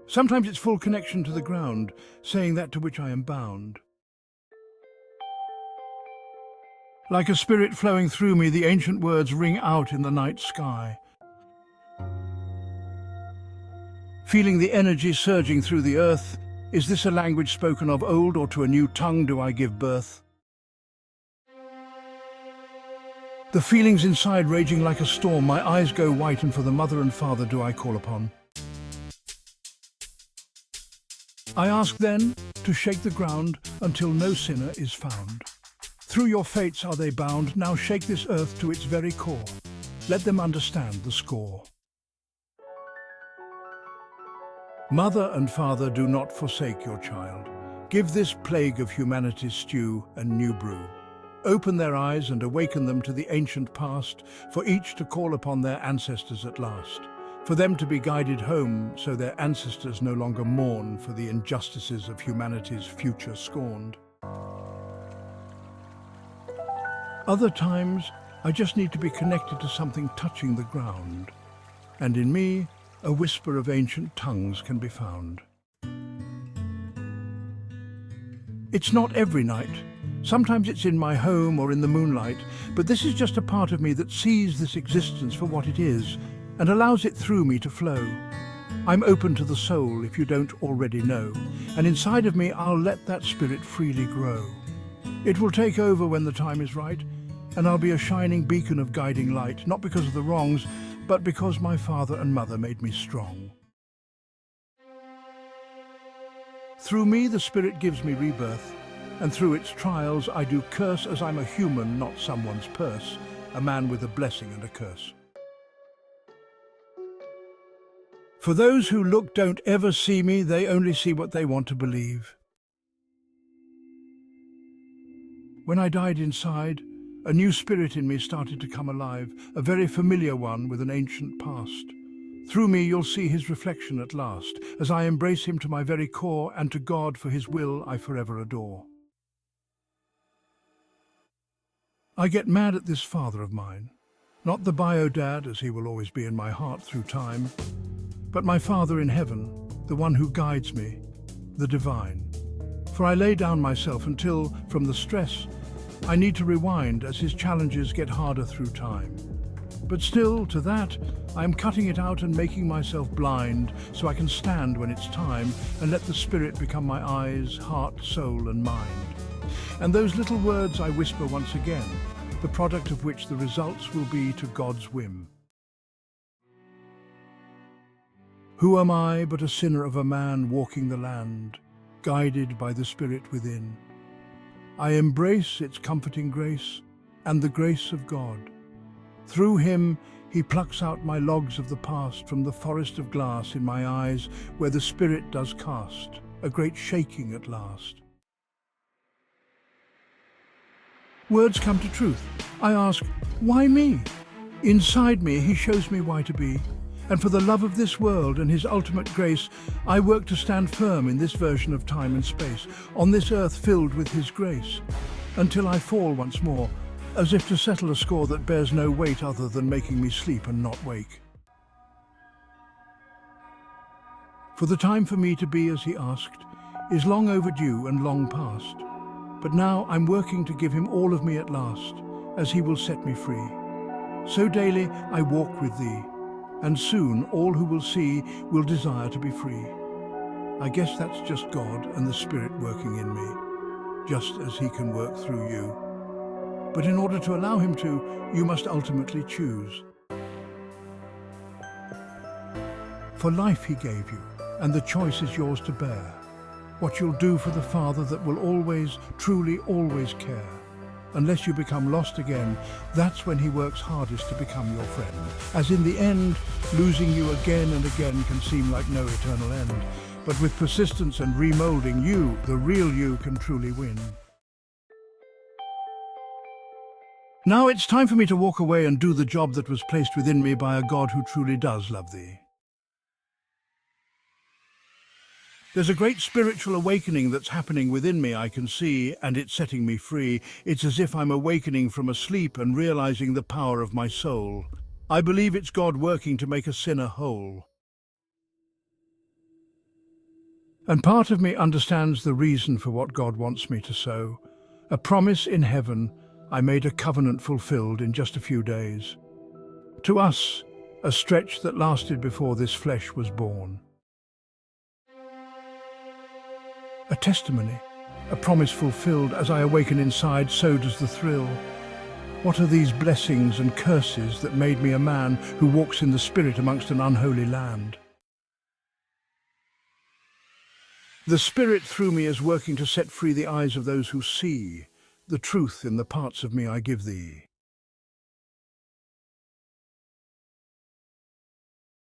Sometimes it's full connection to the ground, saying that to which I am bound. Like a spirit flowing through me, the ancient words ring out in the night sky. Feeling the energy surging through the earth, is this a language spoken of old, or to a new tongue do I give birth? The feelings inside raging like a storm, my eyes go white, and for the mother and father do I call upon. I ask then to shake the ground until no sinner is found. Through your fates are they bound, now shake this earth to its very core. Let them understand the score. Mother and father, do not forsake your child. Give this plague of humanity's stew a new brew. Open their eyes and awaken them to the ancient past, for each to call upon their ancestors at last. For them to be guided home, so their ancestors no longer mourn for the injustices of humanity's future scorned. Other times, I just need to be connected to something touching the ground. And in me, a whisper of ancient tongues can be found. It's not every night. Sometimes it's in my home or in the moonlight, but this is just a part of me that sees this existence for what it is and allows it through me to flow. I'm open to the soul, if you don't already know, and inside of me I'll let that spirit freely grow. It will take over when the time is right, and I'll be a shining beacon of guiding light, not because of the wrongs, but because my father and mother made me strong. Through me the spirit gives me rebirth, and through its trials I do curse, as I'm a human, not someone's purse, a man with a blessing and a curse. For those who look don't ever see me, they only see what they want to believe. When I died inside, a new spirit in me started to come alive, a very familiar one with an ancient past. Through me you'll see his reflection at last, as I embrace him to my very core, and to God for his will I forever adore. I get mad at this father of mine, not the bio dad, as he will always be in my heart through time, but my Father in heaven, the one who guides me, the divine. For I lay down myself until, from the stress, I need to rewind as his challenges get harder through time. But still, to that, I am cutting it out and making myself blind so I can stand when it's time and let the Spirit become my eyes, heart, soul and mind. And those little words I whisper once again, the product of which the results will be to God's whim. Who am I but a sinner of a man walking the land, guided by the Spirit within? I embrace its comforting grace and the grace of God. Through him, he plucks out my logs of the past from the forest of glass in my eyes, where the Spirit does cast a great shaking at last. Words come to truth. I ask, why me? Inside me, he shows me why to be. And for the love of this world and his ultimate grace, I work to stand firm in this version of time and space, on this earth filled with his grace, until I fall once more, as if to settle a score that bears no weight other than making me sleep and not wake. For the time for me to be as he asked is long overdue and long past, but now I'm working to give him all of me at last, as he will set me free. So daily I walk with thee, and soon all who will see will desire to be free. I guess that's just God and the Spirit working in me, just as he can work through you. But in order to allow him to, you must ultimately choose. For life he gave you, and the choice is yours to bear. What you'll do for the Father that will always, truly always care. Unless you become lost again, that's when he works hardest to become your friend. As in the end, losing you again and again can seem like no eternal end. But with persistence and remolding, you, the real you, can truly win. Now it's time for me to walk away and do the job that was placed within me by a God who truly does love thee. There's a great spiritual awakening that's happening within me, I can see, and it's setting me free. It's as if I'm awakening from a sleep and realizing the power of my soul. I believe it's God working to make a sinner whole. And part of me understands the reason for what God wants me to sow. A promise in heaven, I made a covenant fulfilled in just a few days. To us, a stretch that lasted before this flesh was born. A testimony, a promise fulfilled. As I awaken inside, so does the thrill. What are these blessings and curses that made me a man who walks in the Spirit amongst an unholy land? The Spirit through me is working to set free the eyes of those who see the truth in the parts of me I give thee.